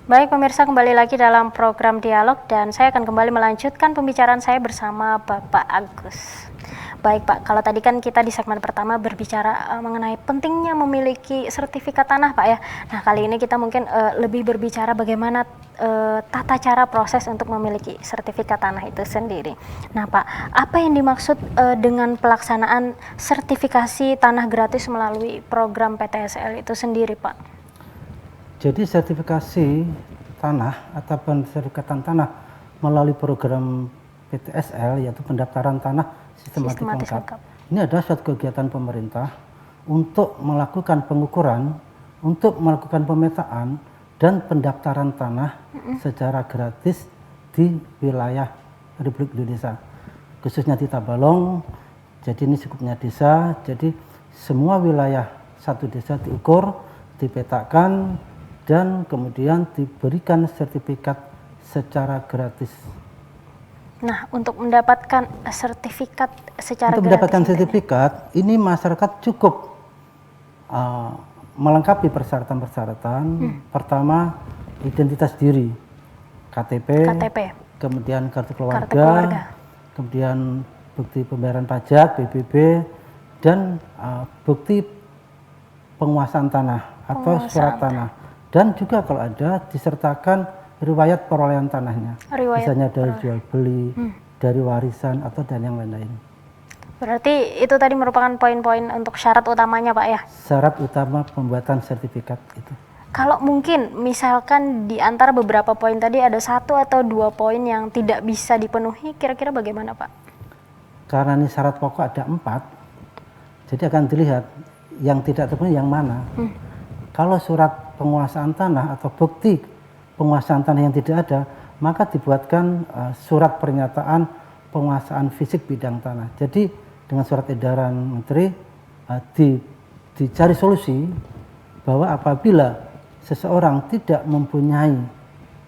Baik pemirsa, kembali lagi dalam program Dialog dan saya akan kembali melanjutkan pembicaraan saya bersama Bapak Agus. Baik Pak, kalau tadi kan kita di segmen pertama berbicara mengenai pentingnya memiliki sertifikat tanah Pak ya. Nah kali ini kita mungkin lebih berbicara bagaimana tata cara proses untuk memiliki sertifikat tanah itu sendiri. Nah Pak, apa yang dimaksud dengan pelaksanaan sertifikasi tanah gratis melalui program PTSL itu sendiri Pak? Jadi sertifikasi tanah atau pensertifikatan tanah melalui program PTSL yaitu pendaftaran tanah sistematis lengkap. Ini adalah suatu kegiatan pemerintah untuk melakukan pengukuran, untuk melakukan pemetaan dan pendaftaran tanah secara gratis di wilayah Republik Indonesia. Khususnya di Tabalong, jadi ini cukupnya desa, jadi semua wilayah satu desa diukur, dipetakan, dan kemudian diberikan sertifikat secara gratis. Nah, untuk mendapatkan sertifikat secara gratis. Untuk mendapatkan sertifikat, ini masyarakat cukup melengkapi persyaratan-persyaratan. Pertama, identitas diri, KTP. Kemudian kartu keluarga, kemudian bukti pembayaran pajak, PBB, dan bukti penguasaan tanah atau surat tanah. Dan juga kalau ada disertakan riwayat perolehan tanahnya, misalnya dari jual beli, dari warisan atau dan yang lain-lain. Berarti itu tadi merupakan poin-poin untuk syarat utamanya Pak ya? Syarat utama pembuatan sertifikat itu. Kalau mungkin misalkan di antara beberapa poin tadi ada 1 atau 2 poin yang tidak bisa dipenuhi, kira-kira bagaimana Pak? Karena ini syarat pokok ada 4, jadi akan dilihat yang tidak terpenuhi yang mana. Kalau surat penguasaan tanah atau bukti penguasaan tanah yang tidak ada, maka dibuatkan surat pernyataan penguasaan fisik bidang tanah. Jadi dengan surat edaran menteri dicari solusi bahwa apabila seseorang tidak mempunyai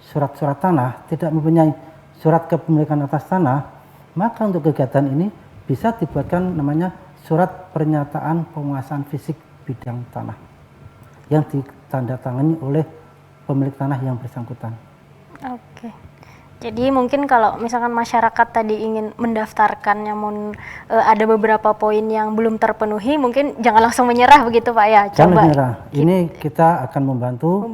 surat-surat tanah, tidak mempunyai surat kepemilikan atas tanah, maka untuk kegiatan ini bisa dibuatkan namanya surat pernyataan penguasaan fisik bidang tanah yang ditandatangani oleh pemilik tanah yang bersangkutan. Oke. Jadi mungkin kalau misalkan masyarakat tadi ingin mendaftarkan, namun ada beberapa poin yang belum terpenuhi, mungkin jangan langsung menyerah begitu Pak ya. Jangan menyerah. Ini kita akan membantu.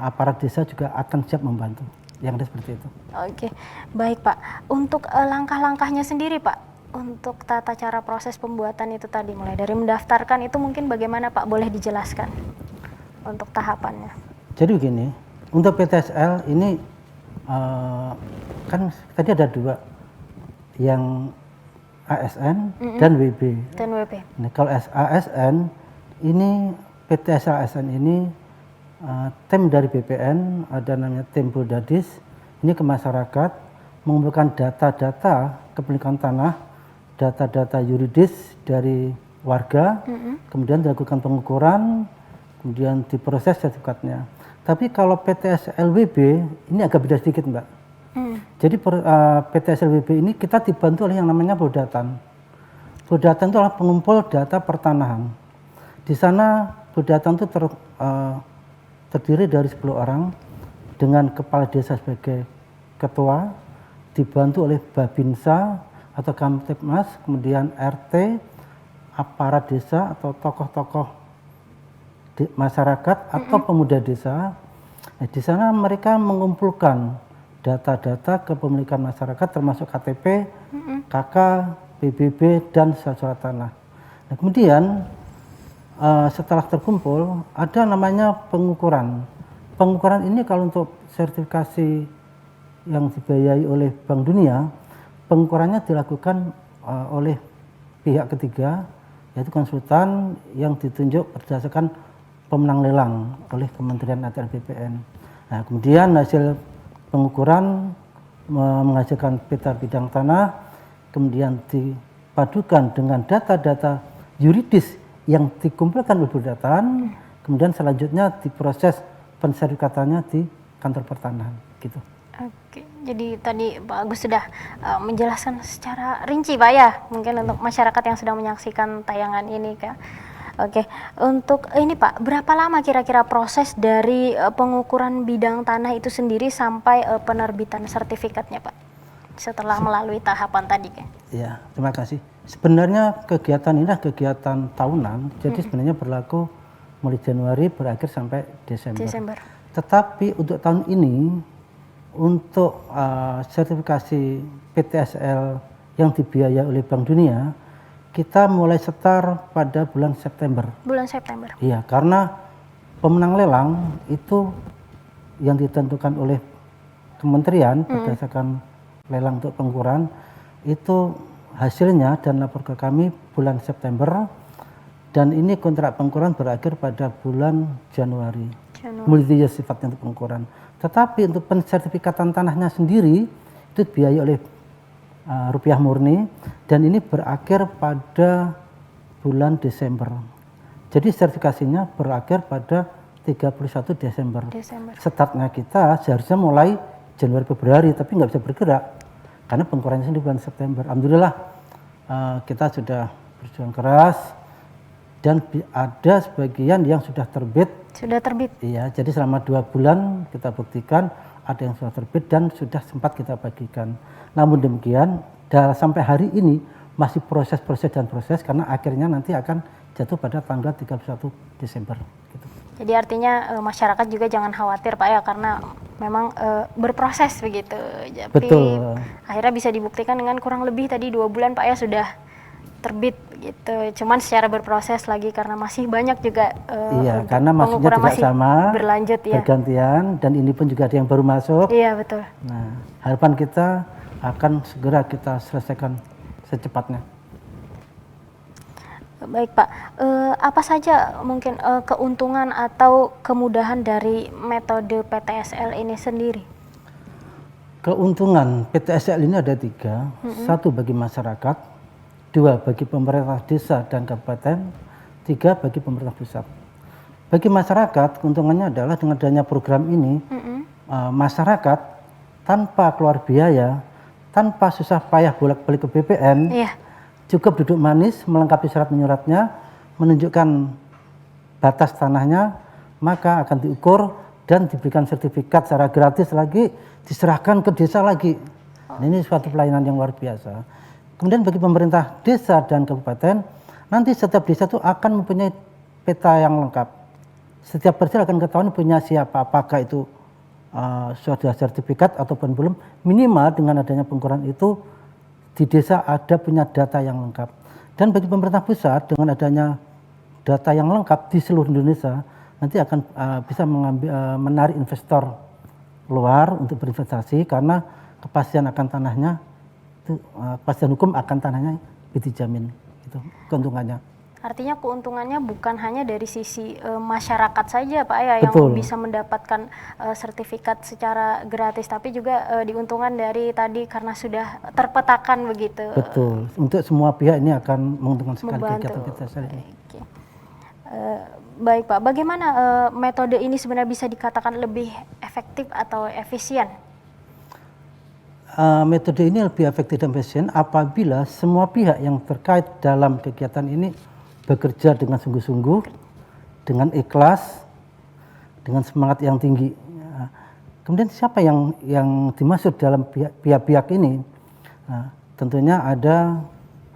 Aparat desa juga akan siap membantu. Yang ada seperti itu. Oke, baik Pak. Untuk langkah-langkahnya sendiri Pak, untuk tata cara proses pembuatan itu tadi, mulai dari mendaftarkan itu mungkin bagaimana Pak, boleh dijelaskan untuk tahapannya? Jadi begini, untuk PTSL ini kan tadi ada 2, yang ASN dan WB. Nah, kalau ASN ini PTSL ASN ini tim dari BPN, ada namanya tim Bodadis, ini ke masyarakat mengumpulkan data-data kepemilikan tanah, data-data yuridis dari warga, kemudian dilakukan pengukuran, kemudian diproses sertifikatnya. Tapi kalau PTSLWB ini agak beda sedikit Mbak. Jadi PTSLWB ini kita dibantu oleh yang namanya Bodatan. Bodatan itu adalah pengumpul data pertanahan. Di sana Bodatan itu terdiri dari 10 orang dengan kepala desa sebagai ketua, dibantu oleh Babinsa atau Kamtipmas, kemudian RT, aparat desa atau tokoh-tokoh masyarakat atau pemuda desa. Nah, di sana mereka mengumpulkan data-data kepemilikan masyarakat termasuk KTP, KK, PBB, dan surat tanah. Nah, kemudian setelah terkumpul ada namanya pengukuran. Pengukuran ini kalau untuk sertifikasi yang dibiayai oleh Bank Dunia, pengukurannya dilakukan oleh pihak ketiga, yaitu konsultan yang ditunjuk berdasarkan pemenang lelang oleh Kementerian ATR BPN. Nah, kemudian hasil pengukuran menghasilkan peta bidang tanah, kemudian dipadukan dengan data-data yuridis yang dikumpulkan oleh Bodatan, kemudian selanjutnya diproses pensertifikatannya di kantor pertanahan, gitu. Oke, jadi tadi Pak Agus sudah menjelaskan secara rinci Pak ya, mungkin untuk masyarakat yang sedang menyaksikan tayangan ini Kak. Oke, untuk ini Pak, berapa lama kira-kira proses dari pengukuran bidang tanah itu sendiri sampai penerbitan sertifikatnya Pak? Setelah melalui tahapan tadi kan? Ya, terima kasih. Sebenarnya kegiatan ini adalah kegiatan tahunan, jadi sebenarnya berlaku mulai Januari berakhir sampai Desember. Tetapi untuk tahun ini, untuk sertifikasi PTSL yang dibiayai oleh Bank Dunia, kita mulai setar pada bulan September. Bulan September? Iya, karena pemenang lelang itu yang ditentukan oleh kementerian berdasarkan lelang untuk pengukuran, itu hasilnya dan lapor ke kami bulan September, dan ini kontrak pengukuran berakhir pada bulan Januari. Multi-year sifatnya untuk pengukuran. Tetapi untuk pensertifikatan tanahnya sendiri itu dibiayai oleh rupiah murni, dan ini berakhir pada bulan Desember. Jadi sertifikasinya berakhir pada 31 Desember. Startnya kita seharusnya mulai Januari Februari, tapi nggak bisa bergerak karena pengukurannya di bulan September. Alhamdulillah kita sudah berjuang keras dan ada sebagian yang sudah terbit. Sudah terbit? Iya, jadi selama 2 bulan kita buktikan ada yang sudah terbit dan sudah sempat kita bagikan. Namun demikian, sampai hari ini masih proses karena akhirnya nanti akan jatuh pada tanggal 31 Desember. Gitu. Jadi artinya masyarakat juga jangan khawatir Pak ya, karena memang berproses begitu. Jadi betul. Akhirnya bisa dibuktikan dengan kurang lebih tadi 2 bulan Pak ya sudah terbit gitu. Cuman secara berproses lagi karena masih banyak juga iya, karena maksudnya tidak sama, berlanjut ya. Bergantian, dan ini pun juga ada yang baru masuk. Iya, betul. Nah, harapan kita akan segera kita selesaikan secepatnya. Baik Pak, apa saja mungkin keuntungan atau kemudahan dari metode PTSL ini sendiri? Keuntungan PTSL ini ada 3, 1 bagi masyarakat, 2 bagi pemerintah desa dan kabupaten, 3 bagi pemerintah pusat. Bagi masyarakat, keuntungannya adalah dengan adanya program ini, masyarakat tanpa keluar biaya, tanpa susah payah bolak-balik ke BPN, cukup duduk manis, melengkapi syarat menyuratnya, menunjukkan batas tanahnya, maka akan diukur dan diberikan sertifikat secara gratis lagi, diserahkan ke desa lagi. Nah, ini suatu pelayanan yang luar biasa. Kemudian bagi pemerintah desa dan kabupaten, nanti setiap desa itu akan mempunyai peta yang lengkap. Setiap parcel akan ketahuan punya siapa, apakah itu sudah sertifikat ataupun belum. Minimal dengan adanya pengukuran itu, di desa ada punya data yang lengkap. Dan bagi pemerintah pusat, dengan adanya data yang lengkap di seluruh Indonesia, nanti akan bisa menarik investor luar untuk berinvestasi, karena kepastian akan tanahnya, itu kepastian hukum akan tanahnya dijamin. Itu keuntungannya. Artinya keuntungannya bukan hanya dari sisi masyarakat saja Pak ya, yang bisa mendapatkan sertifikat secara gratis, tapi juga diuntungkan dari tadi karena sudah terpetakan begitu. Betul, untuk semua pihak ini akan menguntungkan sekali kegiatan PTSL ini. Baik Pak, bagaimana metode ini sebenarnya bisa dikatakan lebih efektif atau efisien? Metode ini lebih efektif dan efisien apabila semua pihak yang terkait dalam kegiatan ini bekerja dengan sungguh-sungguh, dengan ikhlas, dengan semangat yang tinggi. Kemudian siapa yang dimaksud dalam pihak-pihak ini? Tentunya ada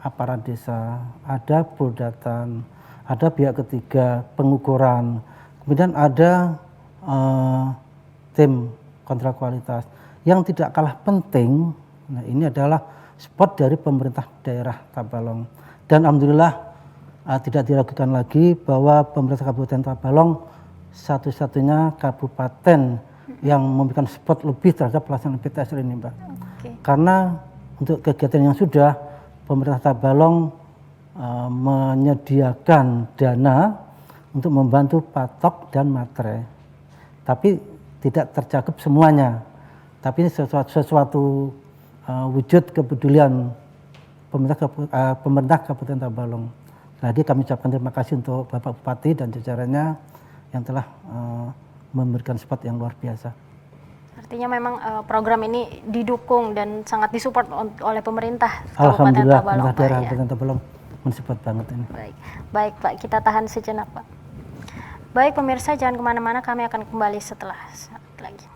aparat desa, ada Poldatan, ada pihak ketiga pengukuran, kemudian ada tim kontrak kualitas. Yang tidak kalah penting, nah ini adalah support dari pemerintah daerah Tabalong. Dan alhamdulillah tidak diragukan lagi bahwa pemerintah Kabupaten Tabalong satu-satunya kabupaten yang memberikan support lebih terhadap pelaksanaan PTSL ini, Mbak. Karena untuk kegiatan yang sudah, pemerintah Tabalong menyediakan dana untuk membantu patok dan materai. Tapi tidak tercakup semuanya. Tapi ini sesuatu wujud kepedulian pemerintah Kabupaten Tabalong. Lagi kami ucapkan terima kasih untuk Bapak Bupati dan jajarannya yang telah memberikan support yang luar biasa. Artinya memang program ini didukung dan sangat disupport oleh pemerintah Kabupaten Tabalong. Alhamdulillah, pemerintah daerah Kabupaten Tabalong mensupport banget ini. Baik, baik Pak, kita tahan sejenak Pak. Baik pemirsa, jangan kemana-mana, kami akan kembali setelah saat lagi.